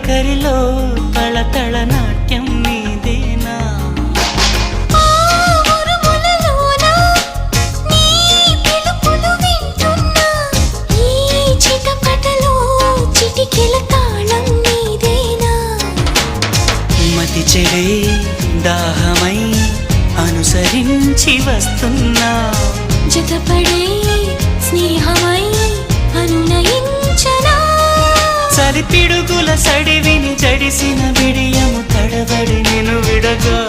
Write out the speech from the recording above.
ఒకరిలో తళతళ నాట్యం నీదేనా మతి చెడే దాహమై అనుసరించి వస్తున్నా జతపడే స్నేహమై అనునయించనా చలిపిడుగుల సడివిని జడిసిన బిడియము తడబడి నేను విడగా